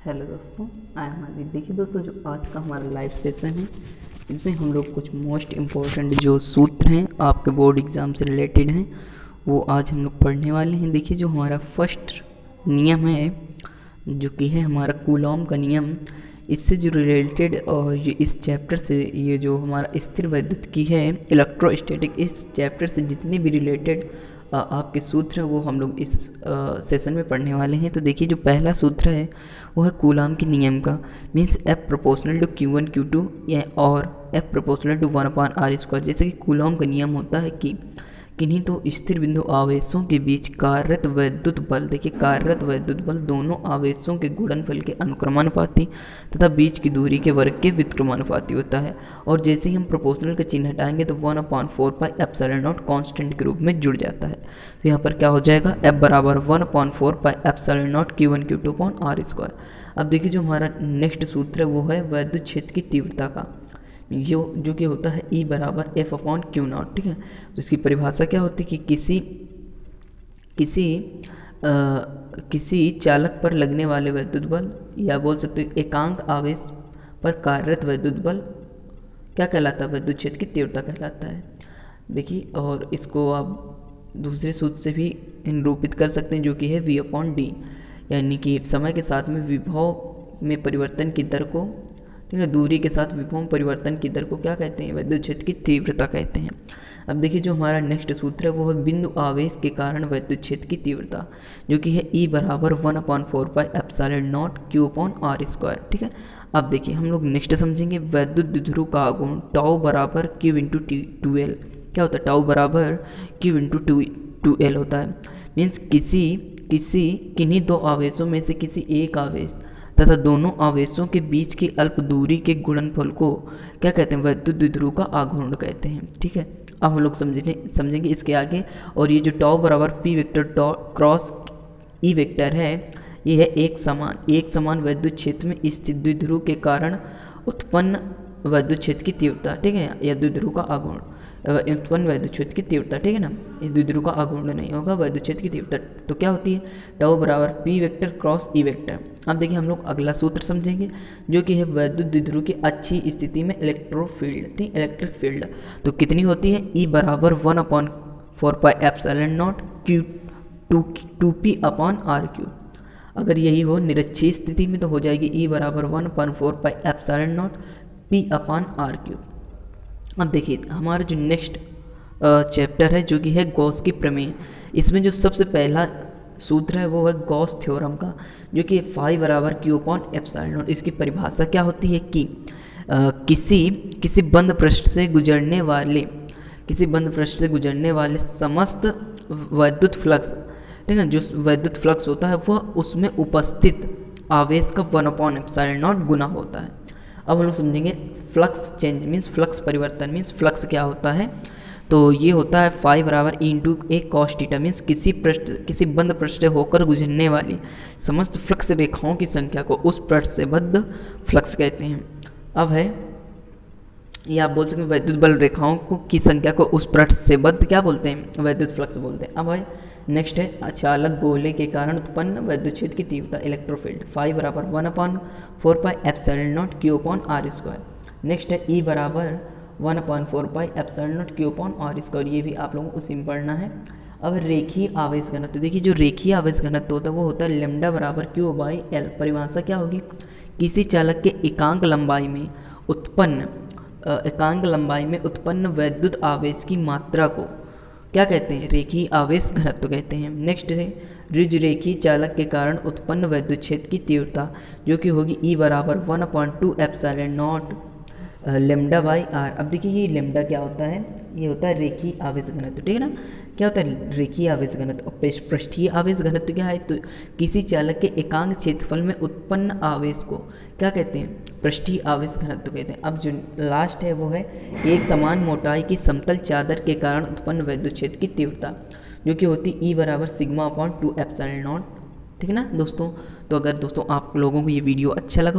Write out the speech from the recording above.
Hello दोस्तों, I am Aditya. देखिए दोस्तों, जो आज का हमारा लाइव सेशन है, इसमें हम लोग कुछ मोस्ट इम्पोर्टेंट जो सूत्र हैं आपके बोर्ड एग्ज़ाम से रिलेटेड हैं, वो आज हम लोग पढ़ने वाले हैं। देखिए, जो हमारा फर्स्ट नियम है, जो कि है हमारा कूलॉम का नियम, इससे जो रिलेटेड और ये इस चैप्टर से, ये जो हमारा स्थिर वैद्युत की है इलेक्ट्रोस्टैटिक, इस चैप्टर से जितने भी रिलेटेड आपके सूत्र हैं वो हम लोग इस सेशन में पढ़ने वाले हैं। तो देखिए, जो पहला सूत्र है वो है कूलॉम के नियम का, means F proportional to Q1 Q2 या और F प्रोपोर्शनल टू 1/r²। जैसे कि कूलॉम का नियम होता है कि किन्हीं तो स्थिर बिंदु आवेशों के बीच कार्यरत वैद्युत बल, देखिए कार्यरत वैद्युत बल दोनों आवेशों के गुणनफल के अनुक्रमानुपाती तथा बीच की दूरी के वर्ग के व्युत्क्रमानुपाती होता है। और जैसे ही हम प्रोपोर्शनल का चिन्ह हटाएंगे तो 1/4πε0 कांस्टेंट के रूप में जुड़ जाता है। तो यहाँ पर क्या हो जाएगा, F बराबर 1/4πε0 Q1 Q2/r²। अब देखिए, जो हमारा नेक्स्ट सूत्र है वो है वैद्युत क्षेत्र की तीव्रता का, जो कि होता है E बराबर F/Q0। ठीक है, तो इसकी परिभाषा क्या होती है कि किसी चालक पर लगने वाले वैद्युत बल, या बोल सकते हो एकांक आवेश पर कार्यरत वैद्युत बल क्या कहलाता है, वैद्युत क्षेत्र की तीव्रता कहलाता है। देखिए, और इसको आप दूसरे सूत्र से भी निरूपित कर सकते हैं, जो कि है V/D, यानी कि समय के साथ में विभव में परिवर्तन की दर को, ठीक है, दूरी के साथ विभव परिवर्तन की दर को क्या कहते हैं, वैद्युत क्षेत्र की तीव्रता कहते हैं। अब देखिए, जो हमारा नेक्स्ट सूत्र है वो है बिंदु आवेश के कारण वैद्युत क्षेत्र की तीव्रता, जो कि है E बराबर 1/4πε0 Q/r²। ठीक है, अब देखिए हम लोग नेक्स्ट समझेंगे वैद्युत द्विध्रुव का आघूर्ण टाउ बराबर Q/2L। क्या होता है, टाउ बराबर Q/2L होता है। मीन्स किन्हीं दो आवेशों में से किसी एक आवेश तथा दोनों आवेशों के बीच की अल्प दूरी के गुणनफल को क्या कहते हैं, वैद्युत द्विध्रुव का आघूर्ण कहते हैं। ठीक है, अब हम लोग समझेंगे इसके आगे। और ये जो टाउ बराबर P vector cross E vector है, ये है एक समान वैद्युत क्षेत्र में स्थित द्विध्रुव के कारण उत्पन्न वैद्युत क्षेत्र की तीव्रता। ठीक है, या द्विध्रुव का आघूर्ण, उत्पन्न वैद्युत क्षेत्र की तीव्रता। ठीक है ना, इस द्विध्रुव का आघूर्ण नहीं होगा, वैद्युत क्षेत्र की तीव्रता। तो क्या होती है, टाउ बराबर P vector cross E vector. अब देखिए, हम लोग अगला सूत्र समझेंगे, जो कि है वैद्युत द्विध्रुव की अच्छी स्थिति में इलेक्ट्रिक फील्ड। तो कितनी होती है, E बराबर 1/4πε0 Q2P/r³। अगर यही हो निरक्षीय स्थिति में तो हो जाएगी E बराबर 1/4πε0 P/r³। अब देखिए, हमारा जो नेक्स्ट चैप्टर है, जो कि है गॉस की प्रमेय, इसमें जो सबसे पहला सूत्र है वो है गॉस थ्योरम का, जो कि phi बराबर Q/ε0। इसकी परिभाषा क्या होती है कि किसी बंद पृष्ठ से गुजरने वाले समस्त वैद्युत फ्लक्स, ठीक है, जो वैद्युत फ्लक्स होता है वह उसमें उपस्थित आवेश का 1/ε0 गुना होता है। अब हम लोग समझेंगे फ्लक्स चेंज मीन्स फ्लक्स परिवर्तन मीन्स फ्लक्स क्या होता है। तो ये होता है phi बराबर E/a cos थीटा, मीन्स किसी बंद पृष्ठ से होकर गुजरने वाली समस्त फ्लक्स रेखाओं की संख्या को उस पृष्ठ से बद्ध फ्लक्स कहते हैं। अब है, या आप बोल सकते हैं वैद्युत बल रेखाओं की संख्या को उस पृष्ठ से बद्ध क्या बोलते हैं, वैद्युत फ्लक्स बोलते हैं। अब है नेक्स्ट है अचालक गोले के कारण उत्पन्न वैद्युत क्षेत्र की तीव्रता, इलेक्ट्रोफील्ड, phi बराबर 1/4πε0 Q/r²। नेक्स्ट है E बराबर 1/4πε0 Q/r²। ये भी आप लोगों को उसी में पढ़ना है। अब रेखीय आवेश घनत्व, तो देखिए, जो रेखीय आवेश घनत्व होता है वो होता है लैम्डा बराबर Q/L। परिभाषा क्या होगी, किसी चालक के एकांक लंबाई में उत्पन्न वैद्युत आवेश की मात्रा को क्या कहते हैं, रेखीय आवेश घनत्व कहते हैं। नेक्स्ट है रिज रेखीय चालक के कारण उत्पन्न वैद्युत क्षेत्र की तीव्रता, जो कि होगी E बराबर 1/2ε0 λ/r। अब देखिए, ये लैम्डा क्या होता है, ये होता है रेखीय आवेश घनत्व। ठीक है ना, क्या होता है रेखीय आवेश घनत्व। और पृष्ठीय आवेश घनत्व क्या है, तो किसी चालक के एकांक क्षेत्रफल में उत्पन्न आवेश को क्या कहते हैं, पृष्ठीय आवेश घनत्व कहते हैं। अब जो लास्ट है वो है एक समान मोटाई की समतल चादर के कारण उत्पन्न वैद्युत क्षेत्र की तीव्रता, जो कि होती E बराबर σ/2ε0। ठीक है ना दोस्तों। तो अगर दोस्तों आप लोगों को ये वीडियो अच्छा लगा